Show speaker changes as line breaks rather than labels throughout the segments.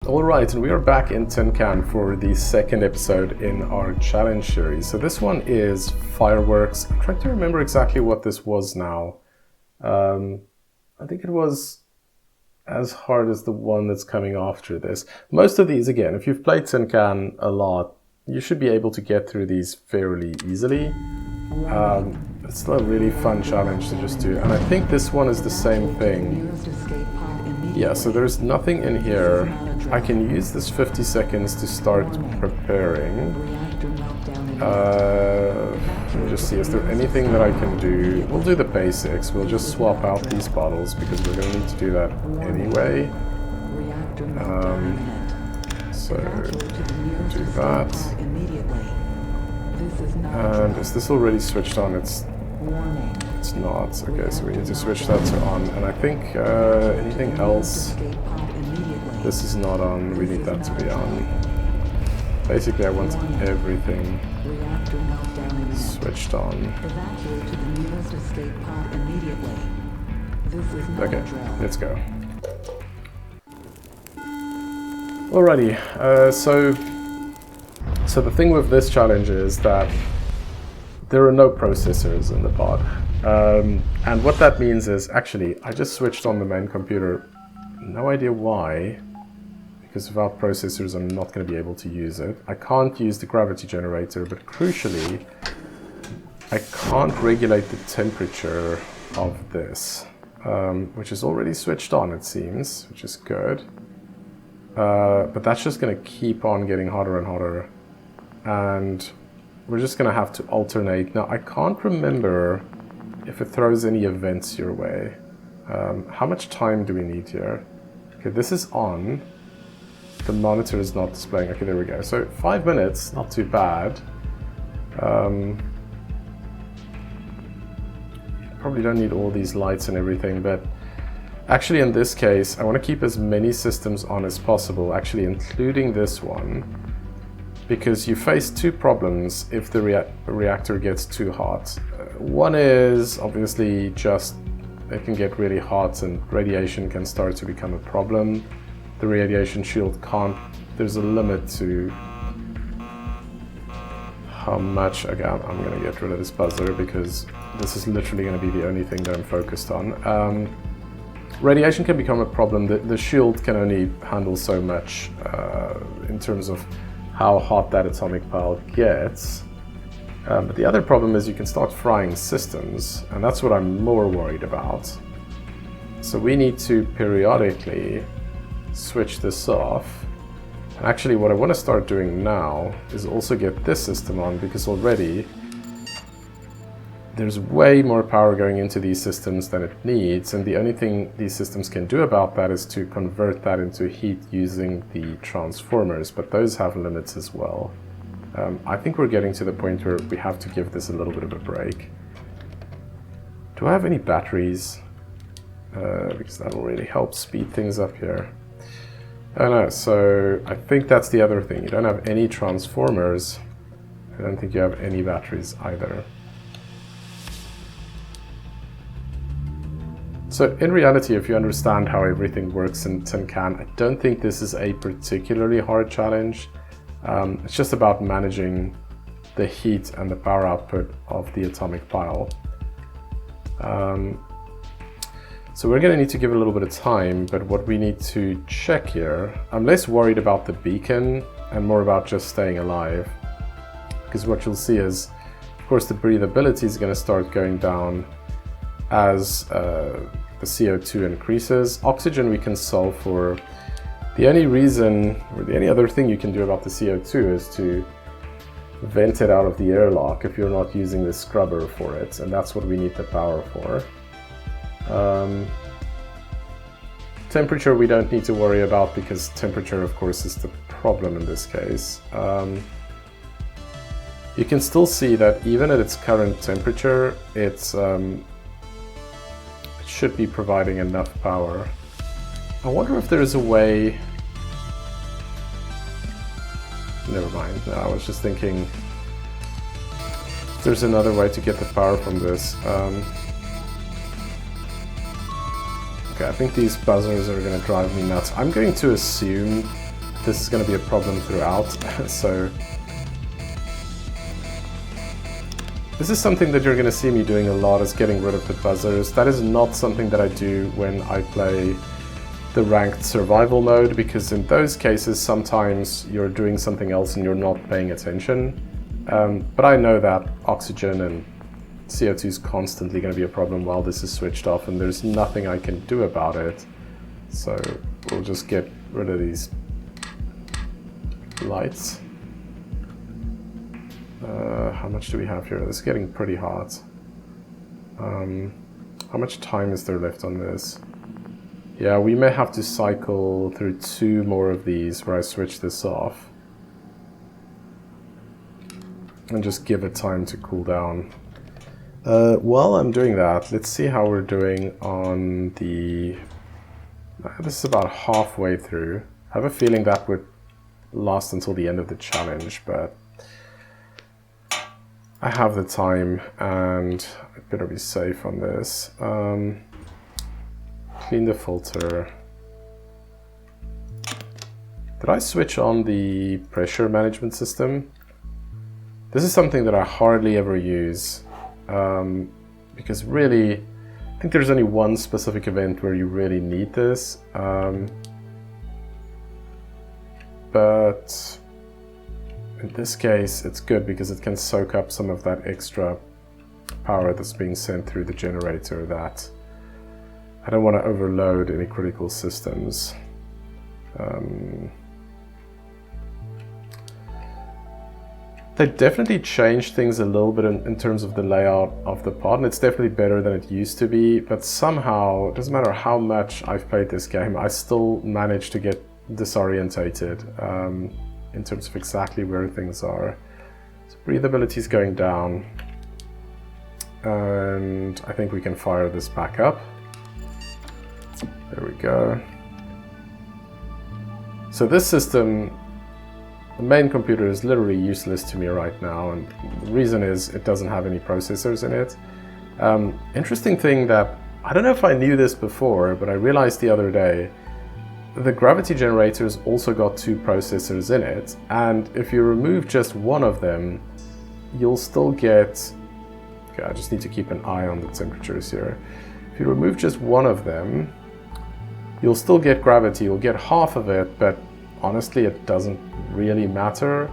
Alright, and we are back in Tin Can for the second episode in our challenge series. So this one is fireworks. I'm trying to remember exactly what this was now. I think it was as hard as the one that's coming after this. Most of these, again, if you've played Tin Can a lot, you should be able to get through these fairly easily. It's still a really fun challenge to just do. And I think this one is the same thing. Yeah, so there's nothing in here. I can use this 50 seconds to start preparing. Let me just see, is there anything that I can do? We'll do the basics. We'll just swap out these bottles because we're going to need to do that anyway. So, do that. And is this already switched on? It's not. Okay, so we need to switch that to on. And I think anything else, this is not on. We need that to be on. Basically, I want everything switched on. Okay, let's go. Alrighty, so the thing with this challenge is that there are no processors in the pod. And what that means is, actually, I just switched on the main computer. No idea why, because without processors I'm not going to be able to use it. I can't use the gravity generator, but crucially, I can't regulate the temperature of this, which is already switched on, it seems, which is good. But that's just going to keep on getting hotter and hotter. And we're just going to have to alternate. Now, I can't remember if it throws any events your way. How much time do we need here? Okay, this is on. The monitor is not displaying. Okay, there we go. So 5 minutes, not too bad. Probably don't need all these lights and everything, but actually in this case, I want to keep as many systems on as possible, actually including this one, because you face two problems if the reactor gets too hot. One is obviously just it can get really hot and radiation can start to become a problem. The radiation shield can't, there's a limit to how much, again, I'm going to get rid of this buzzer because this is literally going to be the only thing that I'm focused on. Radiation can become a problem. The shield can only handle so much in terms of how hot that atomic pile gets. But the other problem is you can start frying systems, and that's what I'm more worried about. So we need to periodically switch this off. And actually what I want to start doing now is also get this system on, because already there's way more power going into these systems than it needs, and the only thing these systems can do about that is to convert that into heat using the transformers, but those have limits as well. I think we're getting to the point where we have to give this a little bit of a break. Do I have any batteries? Because that will really help speed things up here. Oh no, so I think that's the other thing. You don't have any transformers. I don't think you have any batteries either. So in reality, if you understand how everything works in Tin Can, I don't think this is a particularly hard challenge. It's just about managing the heat and the power output of the atomic pile. So we're going to need to give it a little bit of time, but what we need to check here, I'm less worried about the beacon and more about just staying alive. Because what you'll see is, of course, the breathability is going to start going down as the CO2 increases. Oxygen we can solve for. The only reason, or the only other thing you can do about the CO2 is to vent it out of the airlock if you're not using the scrubber for it, and that's what we need the power for. Temperature we don't need to worry about, because temperature, of course, is the problem in this case. You can still see that even at its current temperature, it should be providing enough power. I wonder if there is a way... Never mind, no, I was just thinking if there's another way to get the power from this. Okay, I think these buzzers are going to drive me nuts. I'm going to assume this is going to be a problem throughout. So this is something that you're going to see me doing a lot, is getting rid of the buzzers. That is not something that I do when I play the ranked survival mode, because in those cases sometimes you're doing something else and you're not paying attention. But I know that oxygen and CO2 is constantly going to be a problem while this is switched off, and there's nothing I can do about it. So we'll just get rid of these lights. How much do we have here? This is getting pretty hot. How much time is there left on this? Yeah, we may have to cycle through 2 more of these where I switch this off. And just give it time to cool down. While I'm doing that, let's see how we're doing on the... This is about halfway through. I have a feeling that would last until the end of the challenge, but I have the time and I better be safe on this. Clean the filter. Did I switch on the pressure management system? This is something that I hardly ever use, because really, I think there's only one specific event where you really need this. But in this case, it's good because it can soak up some of that extra power that's being sent through the generator that I don't want to overload any critical systems. They definitely changed things a little bit in terms of the layout of the pod, and it's definitely better than it used to be, but somehow, it doesn't matter how much I've played this game, I still manage to get disorientated in terms of exactly where things are. So breathability is going down, and I think we can fire this back up. There we go. So this system, the main computer, is literally useless to me right now, and the reason is it doesn't have any processors in it. Interesting thing that, I don't know if I knew this before, but I realized the other day, the gravity generators also got 2 processors in it, and if you remove just one of them, you'll still get... Okay, I just need to keep an eye on the temperatures here. If you remove just one of them, you'll still get gravity, you'll get half of it, but honestly it doesn't really matter.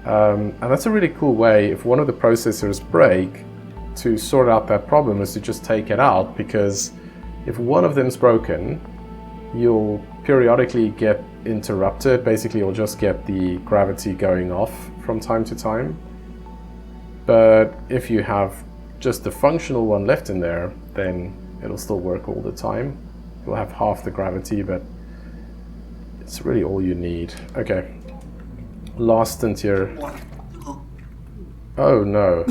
And that's a really cool way, if one of the processors break, to sort out that problem, is to just take it out, because if one of them's broken, you'll periodically get interrupted. Basically, you'll just get the gravity going off from time to time. But if you have just the functional one left in there, then it'll still work all the time. You'll have half the gravity, but it's really all you need. Okay, last stint here. Oh no.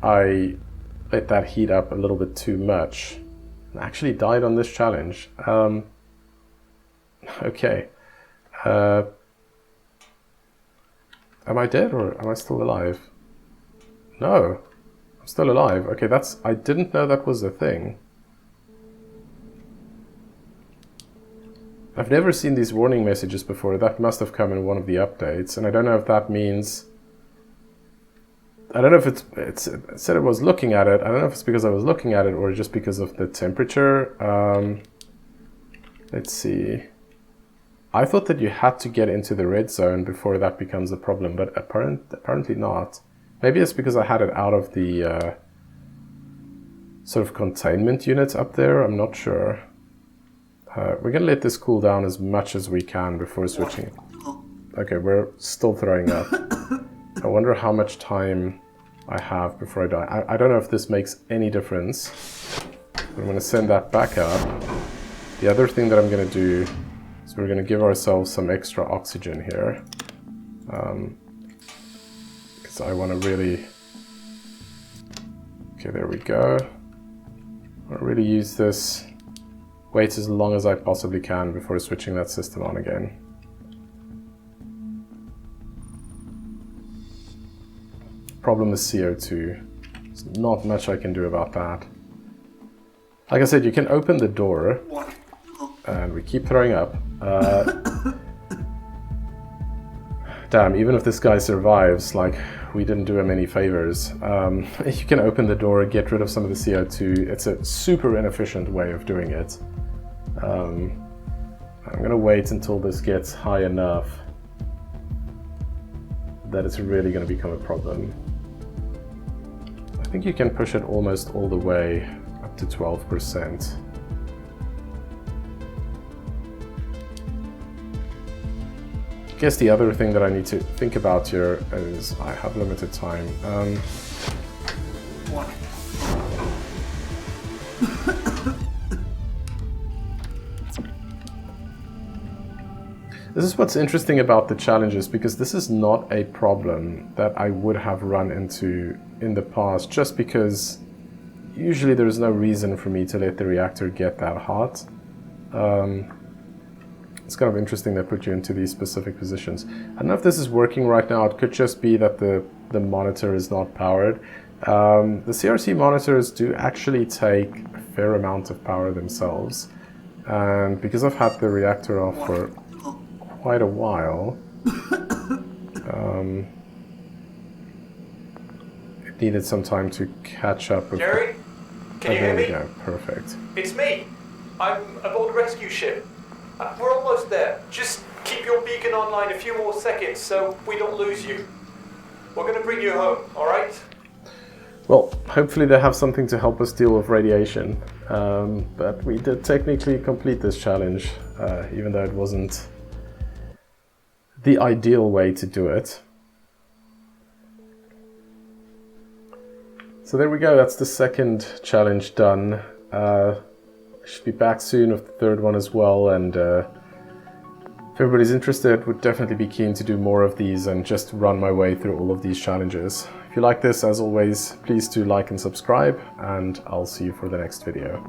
I let that heat up a little bit too much. I actually died on this challenge. Okay. Am I dead or am I still alive? No, I'm still alive. Okay, that's... I didn't know that was a thing. I've never seen these warning messages before. That must have come in one of the updates, and I don't know if that means... I don't know if it said it was looking at it. I don't know if it's because I was looking at it or just because of the temperature. Let's see. I thought that you had to get into the red zone before that becomes a problem, but apparently not. Maybe it's because I had it out of the sort of containment unit up there. I'm not sure. We're going to let this cool down as much as we can before switching it. Okay, we're still throwing up. I wonder how much time I have before I die. I don't know if this makes any difference. I'm going to send that back up. The other thing that I'm going to do is we're going to give ourselves some extra oxygen here. Because I want to really... Okay, there we go. I want to really use this. Wait as long as I possibly can before switching that system on again. Problem is CO2. There's not much I can do about that. Like I said, you can open the door, and we keep throwing up. damn, even if this guy survives, like, we didn't do him any favors. You can open the door, get rid of some of the CO2. It's a super inefficient way of doing it. I'm gonna wait until this gets high enough that it's really gonna become a problem. I think you can push it almost all the way up to 12%. I guess the other thing that I need to think about here is I have limited time. This is what's interesting about the challenges, because this is not a problem that I would have run into in the past, just because usually there's no reason for me to let the reactor get that hot. It's kind of interesting they put you into these specific positions. I don't know if this is working right now. It could just be that the monitor is not powered. The CRC monitors do actually take a fair amount of power themselves. And because I've had the reactor off for quite a while, it needed some time to catch up.
Jerry, can you hear me?
There we go, perfect.
It's me. I'm aboard the rescue ship. We're almost there. Just keep your beacon online a few more seconds so we don't lose you. We're going to bring you home, alright?
Well, hopefully they have something to help us deal with radiation. But we did technically complete this challenge, even though it wasn't the ideal way to do it. So there we go, that's the second challenge done. Should be back soon with the third one as well, and if everybody's interested, would definitely be keen to do more of these and just run my way through all of these challenges. If you like this, as always, please do like and subscribe, and I'll see you for the next video.